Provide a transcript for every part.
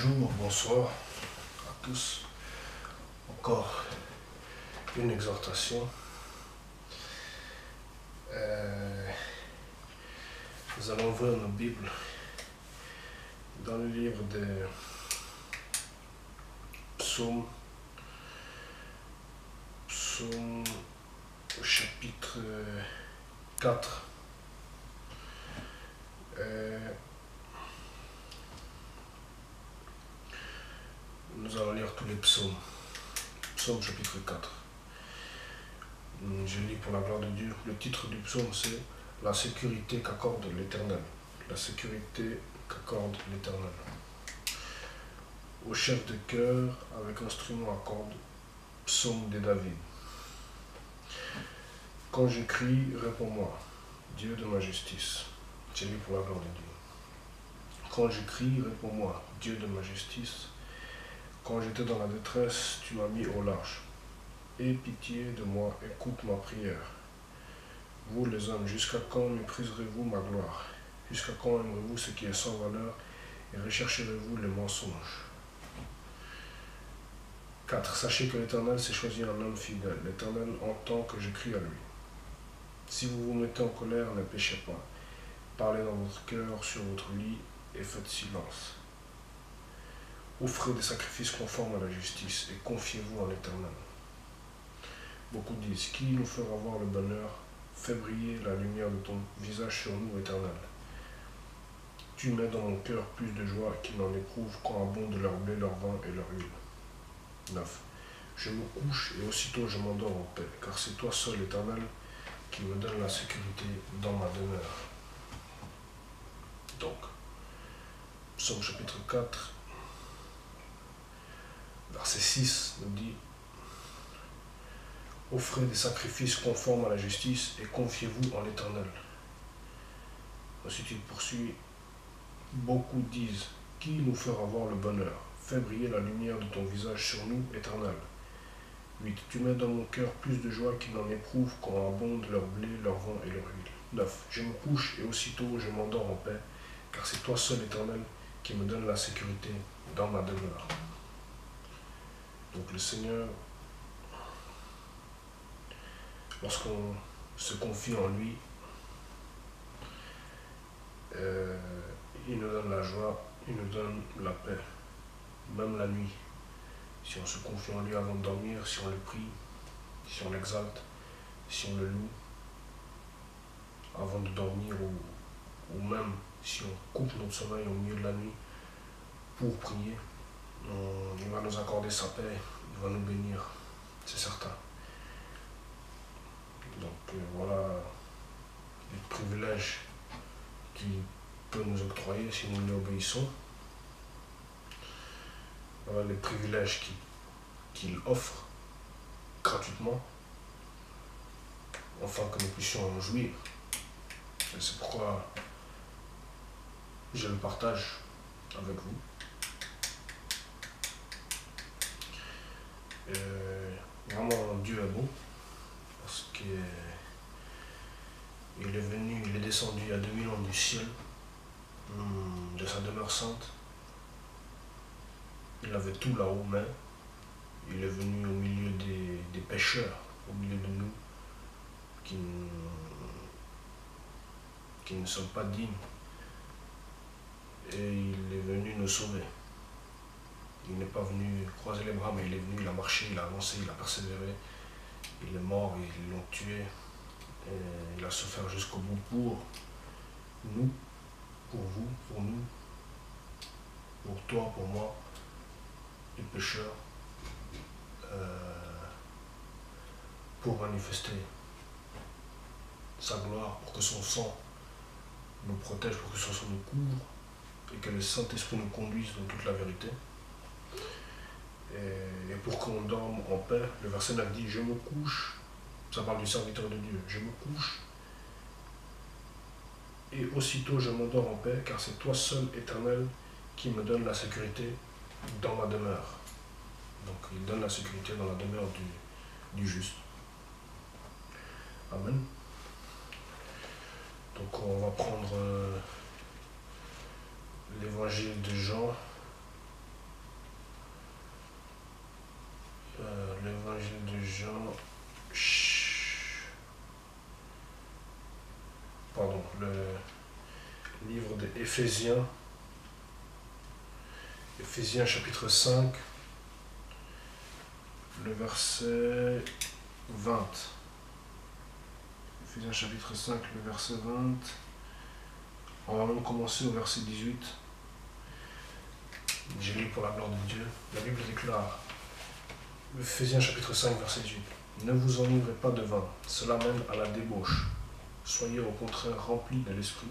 Bonjour, bonsoir à tous. Encore une exhortation. Nous allons ouvrir nos Bibles dans le livre des Psaumes, Psaume au chapitre 4. Nous allons lire tous les psaumes. Psaume chapitre 4. Je lis pour la gloire de Dieu. Le titre du psaume, c'est « La sécurité qu'accorde l'Éternel ». La sécurité qu'accorde l'Éternel. Au chef de chœur, avec instrument à cordes, psaume de David. Quand je crie, réponds-moi, Dieu de ma justice. Je lis pour la gloire de Dieu. Quand je crie, réponds-moi, Dieu de ma justice. Quand j'étais dans la détresse, tu m'as mis au large. Aie pitié de moi, écoute ma prière. Vous les hommes, jusqu'à quand mépriserez-vous ma gloire? Jusqu'à quand aimerez-vous ce qui est sans valeur et rechercherez-vous les mensonges? 4. Sachez que l'Éternel s'est choisi un homme fidèle. L'Éternel entend que je crie à lui. Si vous vous mettez en colère, ne péchez pas. Parlez dans votre cœur sur votre lit et faites silence. Offrez des sacrifices conformes à la justice et confiez-vous en l'Éternel. Beaucoup disent, qui nous fera voir le bonheur? Fais briller la lumière de ton visage sur nous, Éternel. Tu mets dans mon cœur plus de joie qu'ils n'en éprouvent quand abondent leur blé, leur vin et leur huile. 9. Je me couche et aussitôt je m'endors en paix, car c'est toi seul, Éternel, qui me donne la sécurité dans ma demeure. Donc, Psaume chapitre 4, verset 6 nous dit « Offrez des sacrifices conformes à la justice et confiez-vous en l'Éternel. » Ensuite il poursuit « Beaucoup disent, qui nous fera voir le bonheur? Fais briller la lumière de ton visage sur nous, Éternel. » 8. Tu mets dans mon cœur plus de joie qu'ils n'en éprouvent quand abondent leur blé, leur vin et leur huile. 9. Je me couche et aussitôt je m'endors en paix, car c'est toi seul, Éternel, qui me donne la sécurité dans ma demeure. Donc le Seigneur, lorsqu'on se confie en lui, il nous donne la joie, il nous donne la paix, même la nuit. Si on se confie en lui avant de dormir, si on le prie, si on l'exalte, si on le loue, avant de dormir, ou même si on coupe notre sommeil au milieu de la nuit pour prier, il va nous accorder sa paix, il va nous bénir, c'est certain. Donc voilà les privilèges qu'il peut nous octroyer si nous lui obéissons. Voilà les privilèges qu'il offre gratuitement, afin que nous puissions en jouir. Et c'est pourquoi je le partage avec vous. Vraiment, Dieu est beau, parce qu'il est venu, il est descendu il y a 2000 ans du ciel, de sa demeure sainte. Il avait tout là-haut, mais il est venu au milieu des pécheurs, au milieu de nous, qui ne sommes pas dignes. Et il est venu nous sauver. Il n'est pas venu croiser les bras, mais il est venu, il a marché, il a avancé, il a persévéré. Il est mort, ils l'ont tué. Et il a souffert jusqu'au bout pour nous, pour vous, pour nous, pour toi, pour moi, les pécheurs, pour manifester sa gloire, pour que son sang nous protège, pour que son sang nous couvre, et que le Saint-Esprit nous conduise dans toute la vérité. Et pour qu'on dorme en paix, le verset 9 dit « Je me couche », ça parle du serviteur de Dieu, « Je me couche et aussitôt je m'endors en paix, car c'est toi seul, Éternel, qui me donne la sécurité dans ma demeure. » Donc il donne la sécurité dans la demeure du juste. Amen. Donc on va prendre l'évangile de Jean, l'évangile de Jean, pardon, le livre de Éphésiens, Éphésiens chapitre 5, le verset 20. Éphésiens chapitre 5, le verset 20. On va même commencer au verset 18. J'ai lu pour la gloire de Dieu. La Bible déclare, Éphésiens chapitre 5, verset 18. Ne vous enivrez pas de vin, cela mène à la débauche. Soyez au contraire remplis de l'esprit.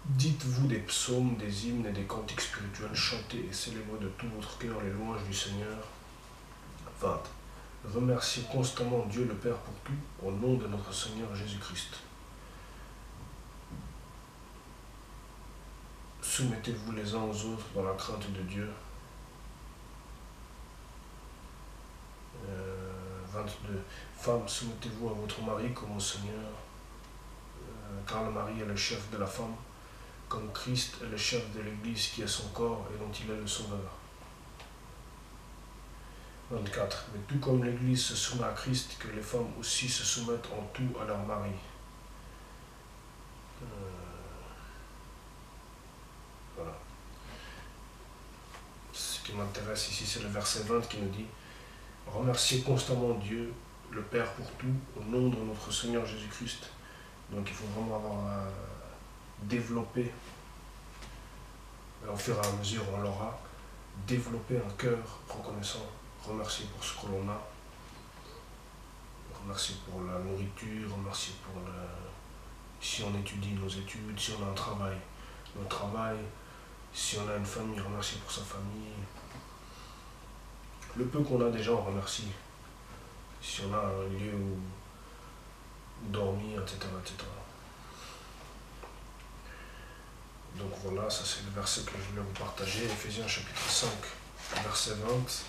Dites-vous des psaumes, des hymnes et des cantiques spirituels, chantez et célébrez de tout votre cœur les louanges du Seigneur. 20. Remerciez constamment Dieu le Père pour tout, au nom de notre Seigneur Jésus-Christ. Soumettez-vous les uns aux autres dans la crainte de Dieu. 22. Femmes, soumettez-vous à votre mari comme au Seigneur, car le mari est le chef de la femme, comme Christ est le chef de l'Église qui est son corps et dont il est le sauveur. 24. Mais tout comme l'Église se soumet à Christ, que les femmes aussi se soumettent en tout à leur mari. Voilà. Ce qui m'intéresse ici, c'est le verset 20 qui nous dit « Remerciez constamment Dieu, le Père pour tout, au nom de notre Seigneur Jésus-Christ. » Donc il faut vraiment avoir développé, au fur et à mesure on l'aura, développer un cœur reconnaissant, remercier pour ce que l'on a, remercier pour la nourriture, remercier pour si on étudie nos études, si on a un travail, notre travail, si on a une famille, remercier pour sa famille. Le peu qu'on a déjà, on remercie. Si on a un lieu où dormir, etc., etc. Donc voilà, ça c'est le verset que je voulais vous partager, Éphésiens chapitre 5, verset 20.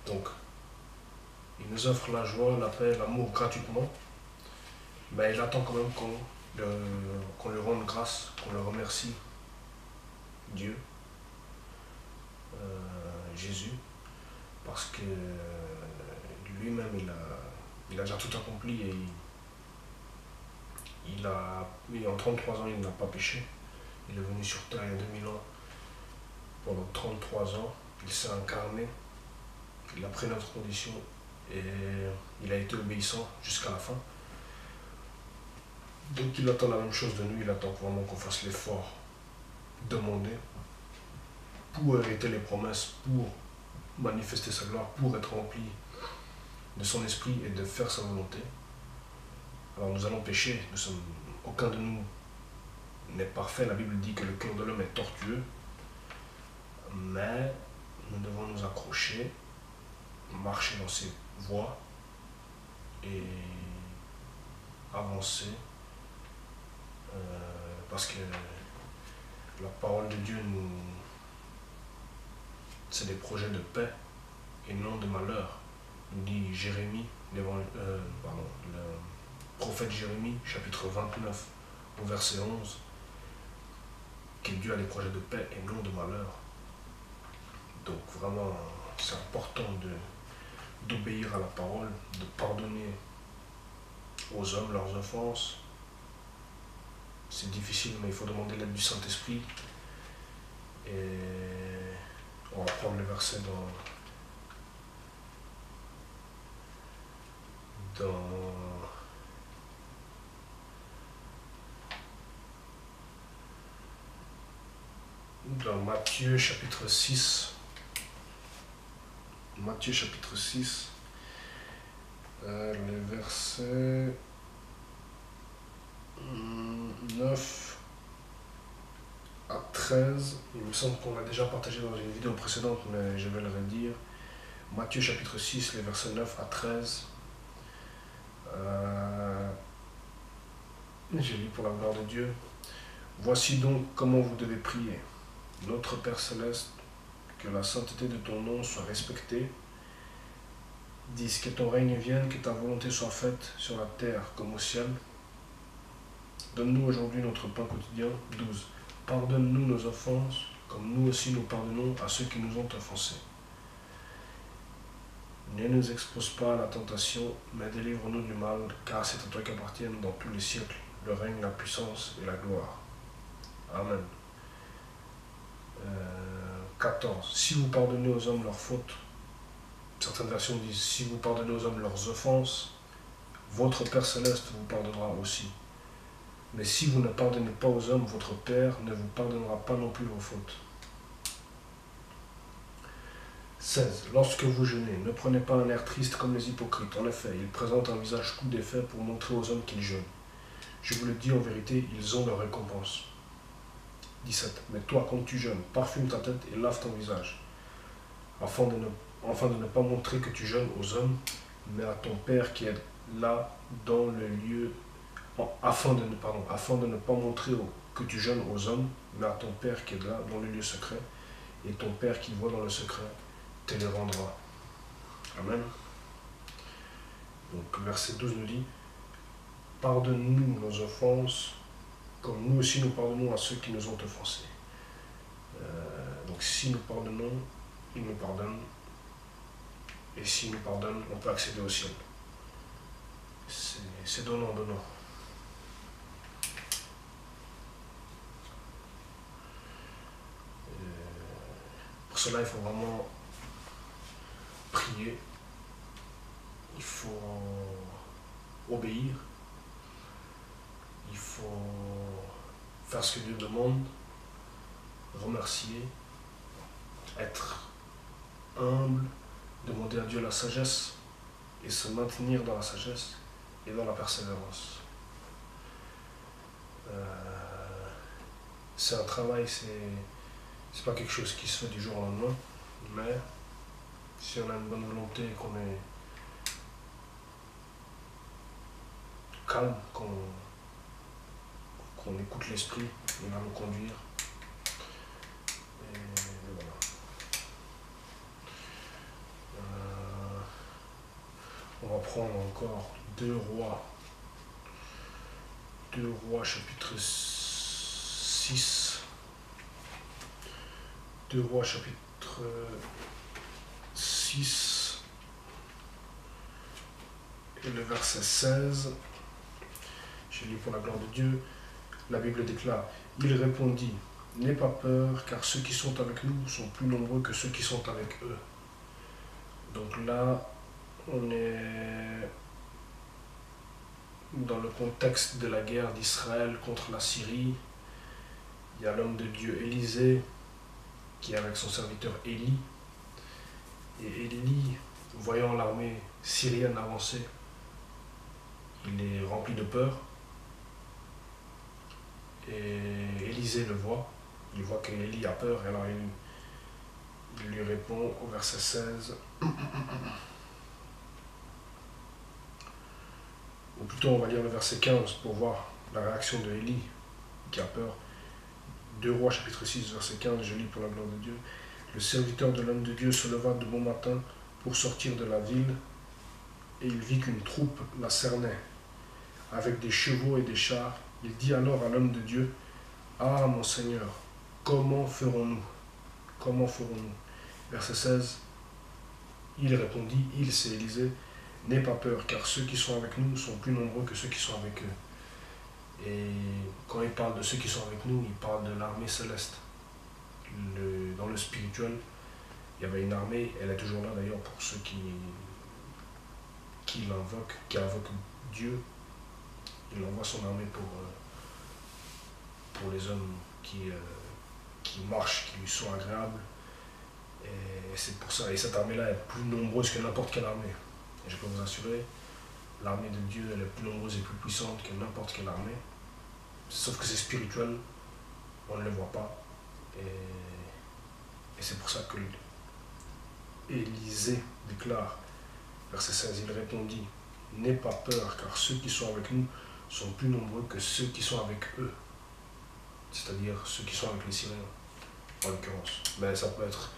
Donc, il nous offre la joie, la paix, l'amour gratuitement, mais il attend quand même qu'on lui rende grâce, qu'on le remercie, Dieu, Jésus, parce que lui-même il a déjà tout accompli et en 33 ans il n'a pas péché. Il est venu sur terre il y a 2000 ans. Pendant 33 ans, il s'est incarné, il a pris notre condition et il a été obéissant jusqu'à la fin. Donc il attend la même chose de nous, il attend vraiment qu'on fasse l'effort demandé pour hériter les promesses, pour manifester sa gloire, pour être rempli de son esprit et de faire sa volonté. Alors nous allons pécher, aucun de nous n'est parfait, la Bible dit que le cœur de l'homme est tortueux, mais nous devons nous accrocher, marcher dans ses voies et avancer, parce que la parole de Dieu c'est des projets de paix et non de malheur, nous dit Jérémie, le prophète Jérémie, chapitre 29, au verset 11, que Dieu a des projets de paix et non de malheur. Donc vraiment, c'est important d'obéir à la parole, de pardonner aux hommes leurs offenses. C'est difficile, mais il faut demander l'aide du Saint-Esprit. Et on va prendre le verset dans Matthieu chapitre 6. Matthieu chapitre 6, les versets 9 à 13. Il me semble qu'on l'a déjà partagé dans une vidéo précédente, mais je vais le redire. Matthieu chapitre 6, les versets 9 à 13. J'ai lu pour la gloire de Dieu. Voici donc comment vous devez prier. Notre Père Céleste, que la sainteté de ton nom soit respectée. Dis que ton règne vienne, que ta volonté soit faite sur la terre comme au ciel. Donne-nous aujourd'hui notre pain quotidien. 12. Pardonne-nous nos offenses, comme nous aussi nous pardonnons à ceux qui nous ont offensés. Ne nous expose pas à la tentation, mais délivre-nous du mal, car c'est à toi qu'appartiennent dans tous les siècles le règne, la puissance et la gloire. Amen. 14. Si vous pardonnez aux hommes leurs fautes, certaines versions disent si vous pardonnez aux hommes leurs offenses, votre Père Céleste vous pardonnera aussi. Mais si vous ne pardonnez pas aux hommes, votre Père ne vous pardonnera pas non plus vos fautes. 16. Lorsque vous jeûnez, ne prenez pas un air triste comme les hypocrites. En effet, ils présentent un visage tout défait pour montrer aux hommes qu'ils jeûnent. Je vous le dis en vérité, ils ont leur récompense. 17. Mais toi, quand tu jeûnes, parfume ta tête et lave ton visage, afin de ne pas montrer que tu jeûnes aux hommes, mais à ton Père qui est là dans le lieu, afin de ne pas montrer que tu jeûnes aux hommes, mais à ton Père qui est là dans le lieu secret, et ton Père qui voit dans le secret te les rendra. Amen. Donc verset 12 nous dit, pardonne-nous nos offenses, comme nous aussi nous pardonnons à ceux qui nous ont offensés. Donc si nous pardonnons, il nous pardonne, et s'il nous pardonne, on peut accéder au ciel. C'est donnant, donnant. Pour cela, il faut vraiment prier, il faut obéir, il faut faire ce que Dieu demande, remercier, être humble, demander à Dieu la sagesse et se maintenir dans la sagesse et dans la persévérance. C'est un travail, c'est pas quelque chose qui se fait du jour au lendemain, mais si on a une bonne volonté et qu'on est calme, qu'on écoute l'esprit, il va nous conduire. Et voilà. On va prendre encore 2 Rois chapitre 6. 2 Rois chapitre 6 et le verset 16. Je lis pour la gloire de Dieu. La Bible déclare, il répondit, n'aie pas peur, car ceux qui sont avec nous sont plus nombreux que ceux qui sont avec eux. Donc là, on est dans le contexte de la guerre d'Israël contre la Syrie. Il y a l'homme de Dieu Élisée qui est avec son serviteur Élie. Et Élie, voyant l'armée syrienne avancer, il est rempli de peur. Et Élisée le voit. Il voit qu'Élie a peur. Et alors il lui répond au verset 16. Ou plutôt on va lire le verset 15 pour voir la réaction de Élie qui a peur. 2 Rois chapitre 6 verset 15, je lis pour la gloire de Dieu. Le serviteur de l'homme de Dieu se leva de bon matin pour sortir de la ville, et il vit qu'une troupe la cernait, avec des chevaux et des chars. Il dit alors à l'homme de Dieu, « Ah, mon Seigneur, comment ferons-nous? Comment ferons-nous » Verset 16, il répondit, il, c'est Élisée, « N'aie pas peur, car ceux qui sont avec nous sont plus nombreux que ceux qui sont avec eux. » Et quand il parle de ceux qui sont avec nous, il parle de l'armée céleste. Dans le spirituel, il y avait une armée, elle est toujours là d'ailleurs pour ceux qui invoquent Dieu. Il envoie son armée pour les hommes qui marchent, qui lui sont agréables. Et c'est pour ça. Et cette armée-là est plus nombreuse que n'importe quelle armée. Et je peux vous assurer, l'armée de Dieu, elle est plus nombreuse et plus puissante que n'importe quelle armée. Sauf que c'est spirituel, on ne le voit pas. Et c'est pour ça que Élisée déclare, verset 16, il répondit, « N'aie pas peur, car ceux qui sont avec nous sont plus nombreux que ceux qui sont avec eux. » C'est-à-dire ceux qui sont avec les Syriens, en l'occurrence. Mais ça peut être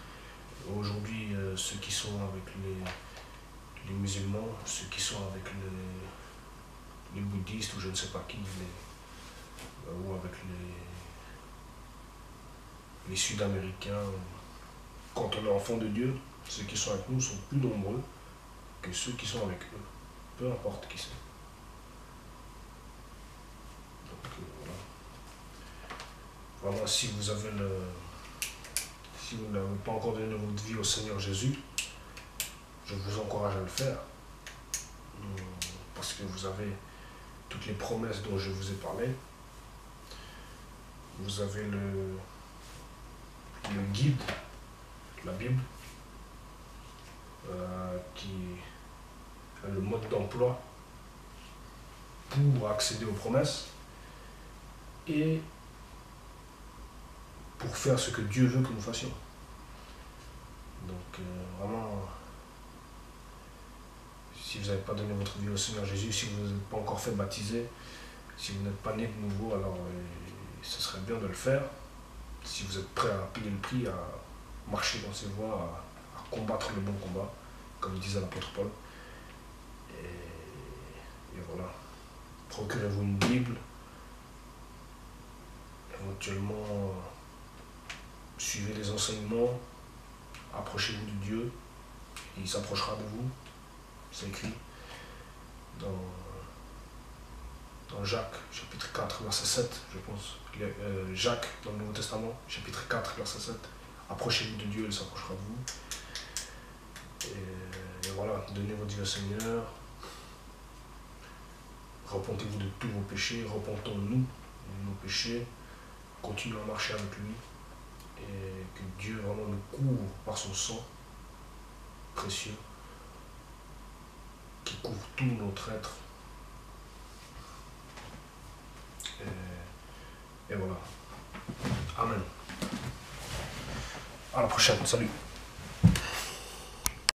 aujourd'hui ceux qui sont avec les musulmans, ceux qui sont avec les bouddhistes ou je ne sais pas qui, les Sud-Américains, quand on est enfant de Dieu, ceux qui sont avec nous sont plus nombreux que ceux qui sont avec eux, peu importe qui c'est. Donc voilà. Vraiment, si vous n'avez pas encore donné votre vie au Seigneur Jésus, je vous encourage à le faire. Parce que vous avez toutes les promesses dont je vous ai parlé. Vous avez le guide, la Bible, qui est le mode d'emploi pour accéder aux promesses et pour faire ce que Dieu veut que nous fassions. Donc vraiment, si vous n'avez pas donné votre vie au Seigneur Jésus, si vous n'êtes pas encore fait baptiser, si vous n'êtes pas né de nouveau, alors ce serait bien de le faire. Si vous êtes prêt à payer le prix, à marcher dans ses voies, à combattre le bon combat, comme disait l'apôtre Paul. Et voilà. Procurez-vous une Bible. Éventuellement, suivez les enseignements. Approchez-vous de Dieu. Et il s'approchera de vous. C'est écrit dans Jacques, chapitre 4, verset 7, je pense. Jacques, dans le Nouveau Testament, chapitre 4, verset 7. Approchez-vous de Dieu, il s'approchera de vous. Et voilà, donnez votre vie au Seigneur. Repentez-vous de tous vos péchés. Repentons-nous de nos péchés. Continuons à marcher avec lui. Et que Dieu vraiment nous couvre par son sang précieux, qui couvre tout notre être. Et voilà. Amen. À la prochaine. Salut.